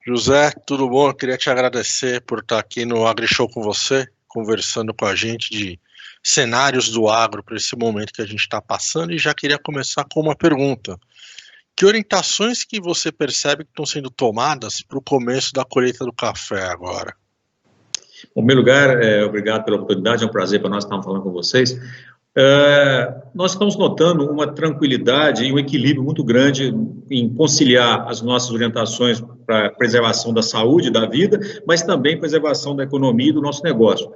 José, tudo bom? Eu queria te agradecer por estar aqui no AgriShow com você, conversando com a gente de cenários do agro para esse momento que a gente está passando, e já queria começar com uma pergunta. Que orientações que você percebe que estão sendo tomadas para o começo da colheita do café agora? Bom, em primeiro lugar, obrigado pela oportunidade, é um prazer para nós estarmos falando com vocês. Nós estamos notando uma tranquilidade e um equilíbrio muito grande em conciliar as nossas orientações para preservação da saúde, da vida, mas também preservação da economia e do nosso negócio.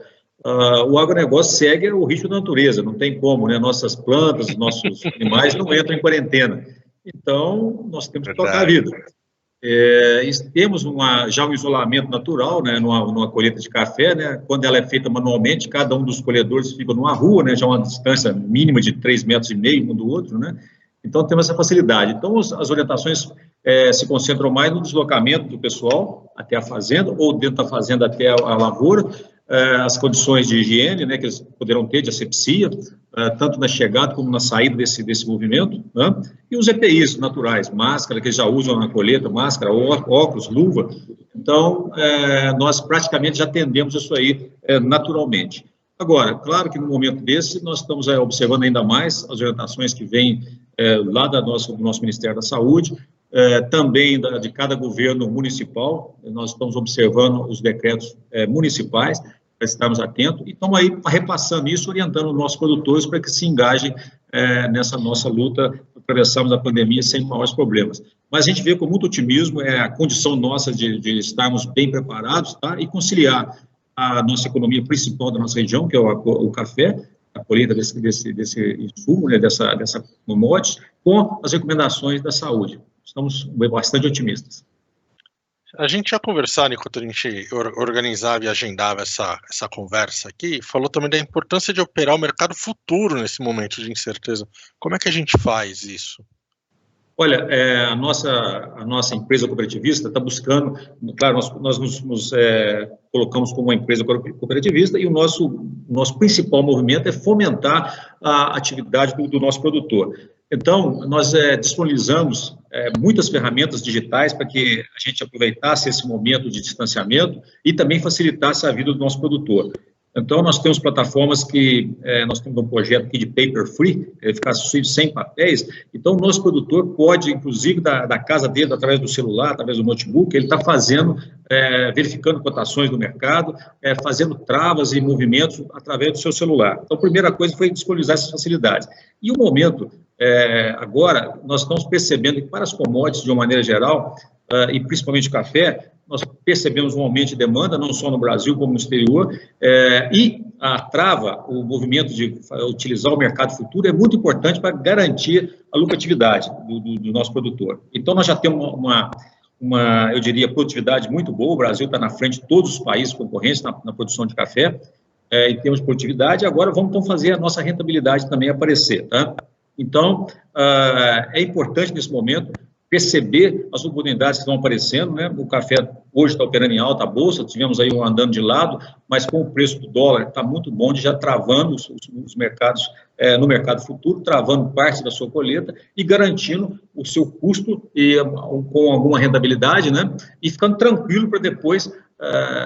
O agronegócio segue o ritmo da natureza, não tem como, né? Nossas plantas, nossos animais não entram em quarentena. Então, nós temos que tocar a vida. Temos já um isolamento natural, né, numa colheita de café, né, quando ela é feita manualmente, cada um dos colhedores fica numa rua, né, já uma distância mínima de 3,5 metros um do outro, né, então temos essa facilidade. Então, as orientações se concentram mais no deslocamento do pessoal até a fazenda, ou dentro da fazenda até a lavoura, as condições de higiene, né, que eles poderão ter de asepsia, tanto na chegada como na saída desse movimento, né? E os EPIs naturais, máscara, que eles já usam na colheita, máscara, óculos, luva. Então, nós praticamente já atendemos isso aí naturalmente. Agora, claro que no momento desse, nós estamos observando ainda mais as orientações que vêm lá do nosso Ministério da Saúde, também de cada governo municipal. Nós estamos observando os decretos municipais, para estarmos atentos, e estamos aí repassando isso, orientando os nossos produtores para que se engajem nessa nossa luta para atravessarmos a pandemia sem maiores problemas. Mas a gente vê com muito otimismo a condição nossa de estarmos bem preparados, tá? E conciliar a nossa economia principal da nossa região, que é o café, a colheita desse insumo, né, dessa commodity, com as recomendações da saúde. Estamos bastante otimistas. A gente já conversava, enquanto a gente organizava e agendava essa conversa aqui, falou também da importância de operar o mercado futuro nesse momento de incerteza. Como é que a gente faz isso? Olha, a nossa empresa cooperativista está buscando, claro, nós nos colocamos como uma empresa cooperativista, e o nosso principal movimento é fomentar a atividade do nosso produtor. Então, nós disponibilizamos muitas ferramentas digitais para que a gente aproveitasse esse momento de distanciamento e também facilitasse a vida do nosso produtor. Então, nós temos plataformas nós temos um projeto aqui de paper free, ficar sem papéis. Então, o nosso produtor pode, inclusive, da casa dele, através do celular, através do notebook, ele está verificando cotações do mercado, fazendo travas e movimentos através do seu celular. Então, a primeira coisa foi disponibilizar essas facilidades. E o momento, agora, nós estamos percebendo que para as commodities, de uma maneira geral, e principalmente o café, nós percebemos um aumento de demanda, não só no Brasil, como no exterior, e o movimento de utilizar o mercado futuro é muito importante para garantir a lucratividade do nosso produtor. Então, nós já temos eu diria, produtividade muito boa. O Brasil está na frente de todos os países concorrentes na produção de café, em termos de produtividade. Agora, vamos então fazer a nossa rentabilidade também aparecer, tá? Então, é importante nesse momento perceber as oportunidades que estão aparecendo, né? O café hoje está operando em alta, a bolsa, tivemos aí um andando de lado, mas com o preço do dólar está muito bom, já travando os mercados, no mercado futuro, travando parte da sua colheita e garantindo o seu custo com alguma rentabilidade, né? E ficando tranquilo para depois.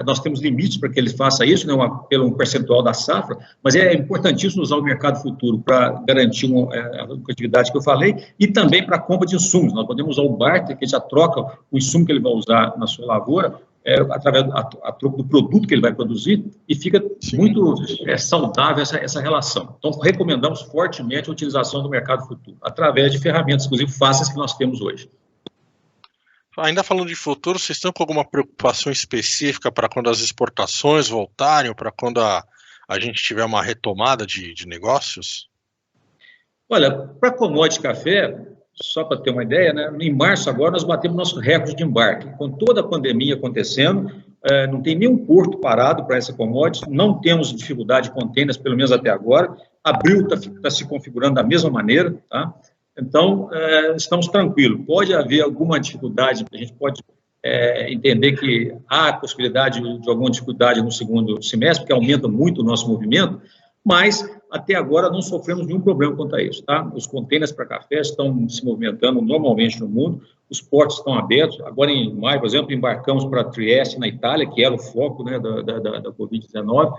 Nós temos limites para que ele faça isso, né, pelo percentual da safra, mas é importantíssimo usar o mercado futuro para garantir a lucratividade que eu falei, e também para a compra de insumos. Nós podemos usar o barter, que já troca o insumo que ele vai usar na sua lavoura, através a troco do produto que ele vai produzir, e fica muito saudável essa relação. Então, recomendamos fortemente a utilização do mercado futuro, através de ferramentas, inclusive fáceis, que nós temos hoje. Ainda falando de futuro, vocês estão com alguma preocupação específica para quando as exportações voltarem, ou para quando a gente tiver uma retomada de negócios? Olha, para commodity café, só para ter uma ideia, né, em março agora nós batemos nosso recorde de embarque. Com toda a pandemia acontecendo, não tem nenhum porto parado para essa commodity, não temos dificuldade de containers, pelo menos até agora. Abril está se configurando da mesma maneira, tá? Então, estamos tranquilos. Pode haver alguma dificuldade, a gente pode entender que há a possibilidade de alguma dificuldade no segundo semestre, porque aumenta muito o nosso movimento, mas até agora não sofremos nenhum problema quanto a isso, tá? Os containers para café estão se movimentando normalmente no mundo, os portos estão abertos. Agora, em maio, por exemplo, embarcamos para Trieste, na Itália, que era o foco, né, da Covid-19.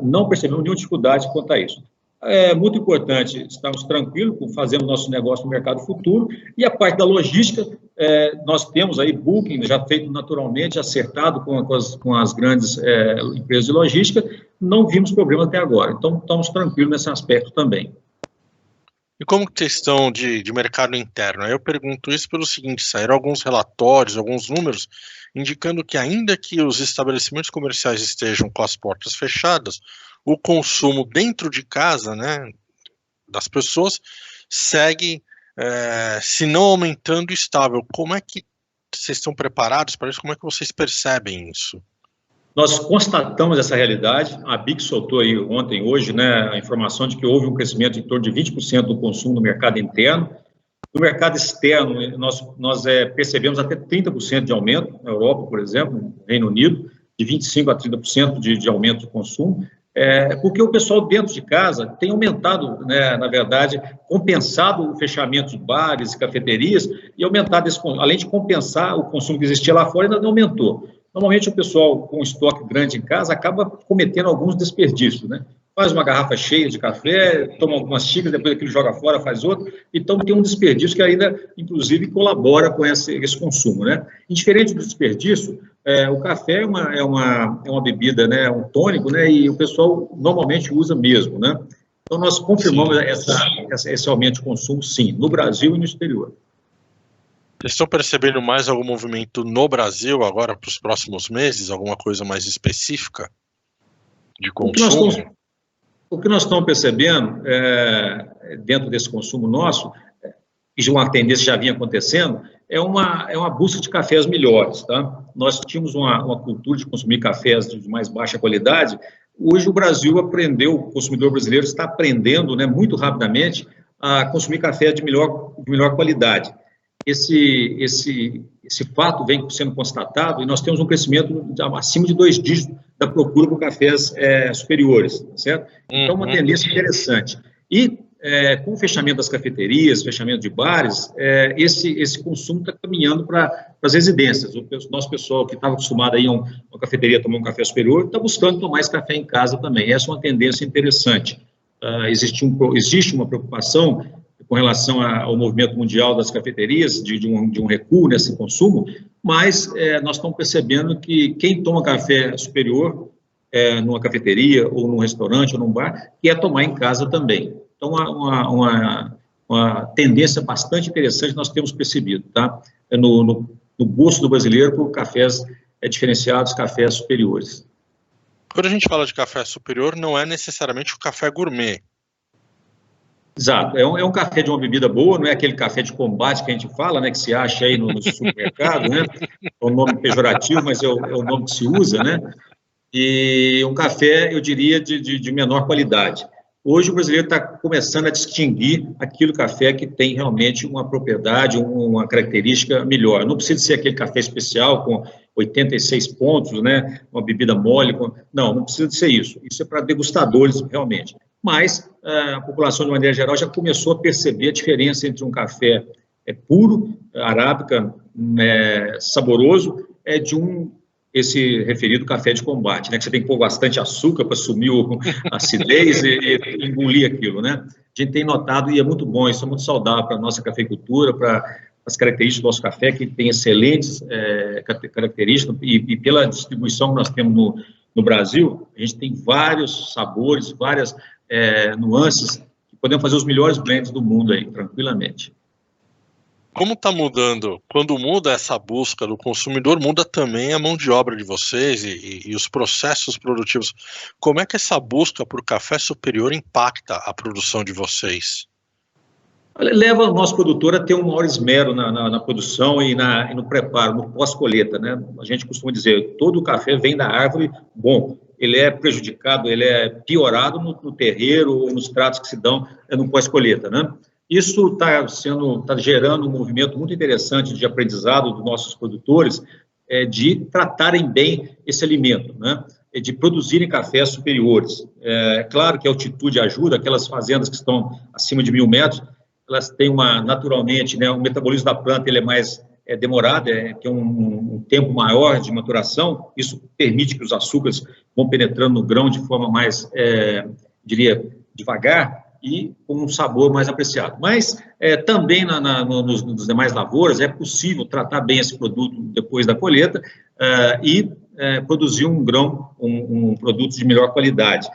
Não percebemos nenhuma dificuldade quanto a isso. É muito importante estarmos tranquilos, fazendo nosso negócio no mercado futuro, e a parte da logística, nós temos aí booking já feito naturalmente, acertado com as grandes empresas de logística, não vimos problema até agora, então estamos tranquilos nesse aspecto também. E como que vocês estão de mercado interno? Eu pergunto isso pelo seguinte: saíram alguns relatórios, alguns números, indicando que ainda que os estabelecimentos comerciais estejam com as portas fechadas, o consumo dentro de casa, né, das pessoas, segue, se não aumentando, estável. Como é que vocês estão preparados para isso? Como é que vocês percebem isso? Nós constatamos essa realidade. A BIC soltou aí ontem, hoje, né, a informação de que houve um crescimento em torno de 20% do consumo no mercado interno. No mercado externo, nós percebemos até 30% de aumento, na Europa, por exemplo, no Reino Unido, de 25% a 30% de aumento de consumo, porque o pessoal dentro de casa tem aumentado, né, na verdade, compensado o fechamento de bares e cafeterias, e aumentado, além de compensar o consumo que existia lá fora, ainda não aumentou. Normalmente, o pessoal com estoque grande em casa acaba cometendo alguns desperdícios, né? Faz uma garrafa cheia de café, toma algumas xícaras, depois aquilo joga fora, faz outro. Então, tem um desperdício que ainda, inclusive, colabora com esse consumo, né? Indiferente do desperdício, o café é uma bebida, né? Um tônico, né? E o pessoal normalmente usa mesmo, né? Então, nós confirmamos esse aumento de consumo, sim, no Brasil e no exterior. Vocês estão percebendo mais algum movimento no Brasil agora para os próximos meses? Alguma coisa mais específica de consumo? O que nós estamos percebendo dentro desse consumo nosso, e uma tendência já vinha acontecendo, é uma busca de cafés melhores, tá? Nós tínhamos uma cultura de consumir cafés de mais baixa qualidade. Hoje o Brasil aprendeu, o consumidor brasileiro está aprendendo, né, muito rapidamente a consumir café de melhor qualidade. Esse fato vem sendo constatado e nós temos um crescimento acima de 2 dígitos da procura por cafés superiores, certo? Então, uma tendência interessante. E com o fechamento das cafeterias, fechamento de bares, esse consumo está caminhando para as residências. O nosso pessoal que estava acostumado a ir a uma cafeteria tomar um café superior está buscando tomar esse café em casa também. Essa é uma tendência interessante. Existe uma preocupação com relação ao movimento mundial das cafeterias, de um recuo nesse consumo, mas nós estamos percebendo que quem toma café superior numa cafeteria, ou num restaurante, ou num bar, quer tomar em casa também. Então, uma tendência bastante interessante nós temos percebido, tá? No gosto do brasileiro por cafés diferenciados, cafés superiores. Quando a gente fala de café superior, não é necessariamente o café gourmet. Exato, é um café de uma bebida boa, não é aquele café de combate que a gente fala, né, que se acha aí no supermercado, né, é um nome pejorativo, mas é o nome que se usa, né, e um café, eu diria, de menor qualidade. Hoje o brasileiro está começando a distinguir aquele café que tem realmente uma propriedade, uma característica melhor. Não precisa ser aquele café especial com 86 pontos, né, uma bebida mole, não precisa ser isso. Isso é para degustadores, realmente. Mas a população, de maneira geral, já começou a perceber a diferença entre um café puro, arábica, saboroso, esse referido café de combate, né, que você tem que pôr bastante açúcar para sumir a acidez e engolir aquilo, né? A gente tem notado, e é muito bom, isso é muito saudável para a nossa cafeicultura, para as características do nosso café, que tem excelentes características, e pela distribuição que nós temos no Brasil, a gente tem vários sabores, várias nuances, que podemos fazer os melhores blends do mundo aí, tranquilamente. Como está mudando? Quando muda essa busca do consumidor, muda também a mão de obra de vocês e os processos produtivos. Como é que essa busca por café superior impacta a produção de vocês? Leva o nosso produtor a ter um maior esmero na produção e no preparo, no pós-colheita, né? A gente costuma dizer, todo o café vem da árvore bom. Ele é prejudicado, ele é piorado no terreiro ou nos tratos que se dão no pós-colheita, né? Isso está gerando um movimento muito interessante de aprendizado dos nossos produtores, de tratarem bem esse alimento, né? de produzirem cafés superiores. É claro que a altitude ajuda, aquelas fazendas que estão acima de 1.000 metros, elas têm naturalmente, né, o metabolismo da planta ele é mais demorado, tem um tempo maior de maturação, isso permite que os açúcares vão penetrando no grão de forma mais, diria, devagar, e com um sabor mais apreciado. Mas também nos demais lavouras é possível tratar bem esse produto depois da colheita e produzir um grão, um produto de melhor qualidade.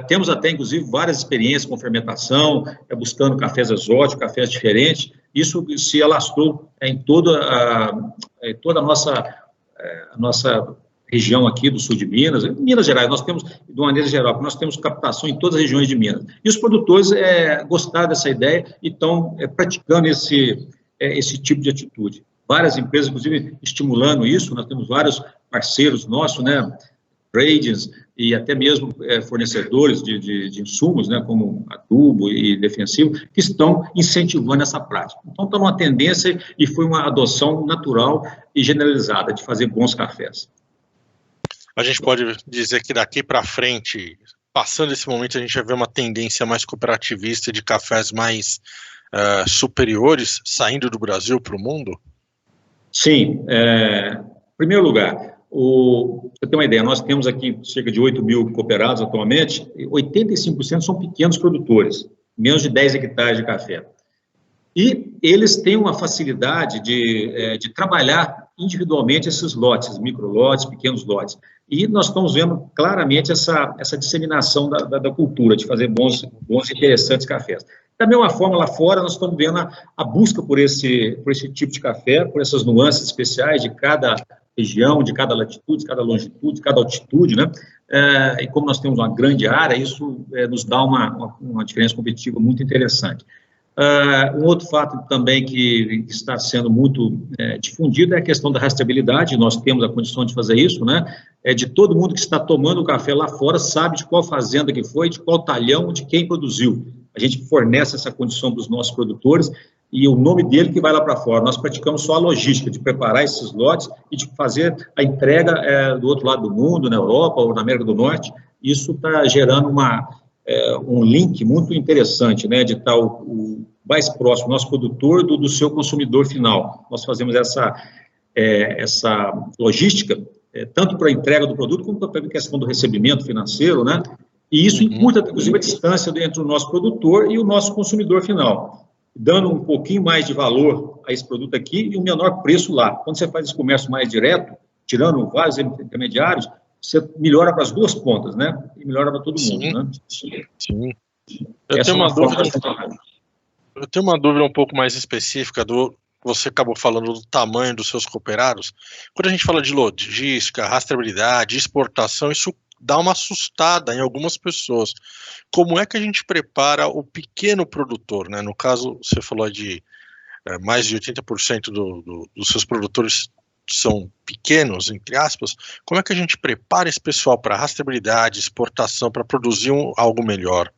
Temos até, inclusive, várias experiências com fermentação, buscando cafés exóticos, cafés diferentes. Isso se alastrou em toda a nossa região aqui do sul de Minas, Minas Gerais, nós temos, de uma maneira geral, nós temos captação em todas as regiões de Minas. E os produtores gostaram dessa ideia e estão praticando esse tipo de atitude. Várias empresas, inclusive, estimulando isso, nós temos vários parceiros nossos, né, tradings e até mesmo fornecedores de insumos, né, como adubo e defensivo, que estão incentivando essa prática. Então, está numa tendência e foi uma adoção natural e generalizada de fazer bons cafés. A gente pode dizer que daqui para frente, passando esse momento, a gente vai ver uma tendência mais cooperativista de cafés mais superiores saindo do Brasil para o mundo? Sim. Em primeiro lugar, para você ter uma ideia, nós temos aqui cerca de 8.000 cooperados atualmente, 85% são pequenos produtores, menos de 10 hectares de café. E eles têm uma facilidade de trabalhar individualmente esses lotes, microlotes, pequenos lotes. E nós estamos vendo claramente essa disseminação da cultura, de fazer bons e interessantes cafés. Da mesma forma, lá fora, nós estamos vendo a busca por esse tipo de café, por essas nuances especiais de cada região, de cada latitude, de cada longitude, de cada altitude, né? E como nós temos uma grande área, isso nos dá uma diferença competitiva muito interessante. Um outro fato também que está sendo muito difundido é a questão da rastreabilidade. Nós temos a condição de fazer isso, né? De todo mundo que está tomando o café lá fora sabe de qual fazenda que foi, de qual talhão, de quem produziu. A gente fornece essa condição para os nossos produtores e o nome dele que vai lá para fora. Nós praticamos só a logística de preparar esses lotes e de fazer a entrega do outro lado do mundo, na Europa ou na América do Norte. Isso está gerando um link muito interessante, né, de estar o mais próximo, nosso produtor, do seu consumidor final. Nós fazemos essa logística, tanto para a entrega do produto, como para a questão do recebimento financeiro, né, e isso encurta, inclusive, a distância entre o nosso produtor e o nosso consumidor final, dando um pouquinho mais de valor a esse produto aqui e um menor preço lá. Quando você faz esse comércio mais direto, tirando vários intermediários, você melhora para as duas pontas, né? E melhora para todo mundo, né? Sim. Eu tenho uma dúvida um pouco mais específica você acabou falando do tamanho dos seus cooperados. Quando a gente fala de logística, rastreabilidade, exportação, isso dá uma assustada em algumas pessoas. Como é que a gente prepara o pequeno produtor, né? No caso, você falou de mais de 80% dos seus produtores são pequenos, entre aspas. Como é que a gente prepara esse pessoal para rastreabilidade, exportação, para produzir algo melhor?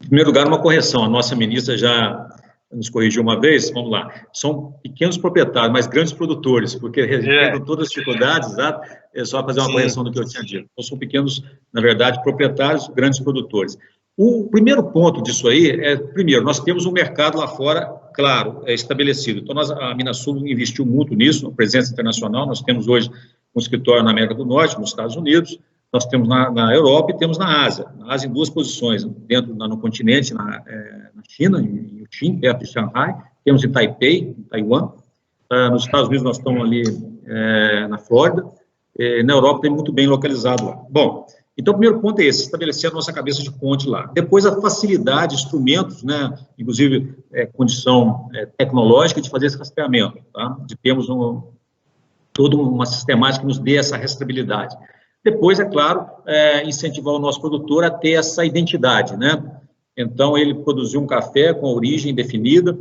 Em primeiro lugar, uma correção. A nossa ministra já nos corrigiu uma vez. Vamos lá. São pequenos proprietários, mas grandes produtores, porque representam todas as dificuldades, exato. É só fazer uma correção do que eu tinha dito. Então, são pequenos, na verdade, proprietários, grandes produtores. O primeiro ponto disso aí primeiro, nós temos um mercado lá fora, claro, estabelecido. Então, a Minasul investiu muito nisso, na presença internacional. Nós temos hoje um escritório na América do Norte, nos Estados Unidos, nós temos na Europa e temos na Ásia. Na Ásia, em duas posições, no continente, na China, em Yuqing, perto de Shanghai, temos em Taipei, em Taiwan. Nos Estados Unidos, nós estamos ali na Flórida. Na Europa, tem muito bem localizado lá. Bom, então, o primeiro ponto é esse, estabelecer a nossa cabeça de ponte lá. Depois, a facilidade, instrumentos, né, inclusive condição tecnológica de fazer esse rastreamento, tá? De termos toda uma sistemática que nos dê essa rastreabilidade. Depois, é claro, incentivar o nosso produtor a ter essa identidade, né? Então, ele produziu um café com a origem definida,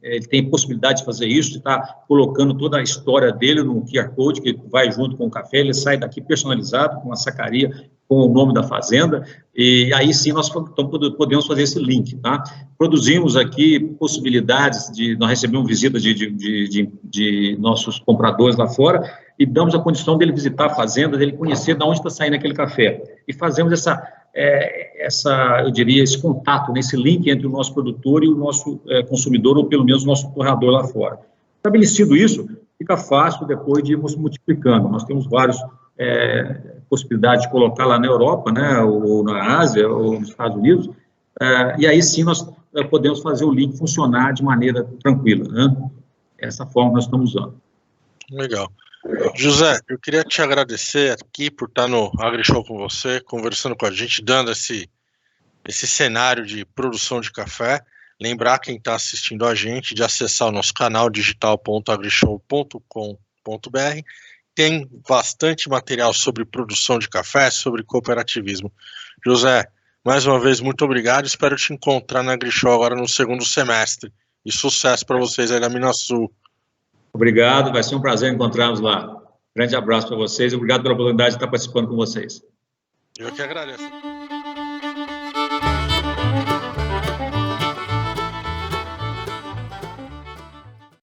ele tem possibilidade de fazer isso, de estar colocando toda a história dele no QR Code, que vai junto com o café, ele sai daqui personalizado, com uma sacaria, com o nome da fazenda, e aí sim nós podemos fazer esse link, tá? Produzimos aqui possibilidades nós recebemos visita de nossos compradores lá fora, e damos a condição dele visitar a fazenda, dele conhecer de onde está saindo aquele café, e fazemos eu diria, esse contato, esse link entre o nosso produtor e o nosso consumidor, ou pelo menos o nosso torrador lá fora. Estabelecido isso, fica fácil depois de irmos multiplicando. Nós temos várias possibilidades de colocar lá na Europa, né, ou na Ásia, ou nos Estados Unidos, e aí sim nós podemos fazer o link funcionar de maneira tranquila, né? Essa forma nós estamos usando. Legal. José, eu queria te agradecer aqui por estar no AgriShow com você, conversando com a gente, dando esse cenário de produção de café. Lembrar quem está assistindo a gente de acessar o nosso canal digital.agrishow.com.br. Tem bastante material sobre produção de café, sobre cooperativismo. José, mais uma vez, muito obrigado. Espero te encontrar na AgriShow agora no segundo semestre. E sucesso para vocês aí da Minasul. Obrigado, vai ser um prazer encontrarmos lá. Grande abraço para vocês, obrigado pela oportunidade de estar participando com vocês. Eu que agradeço.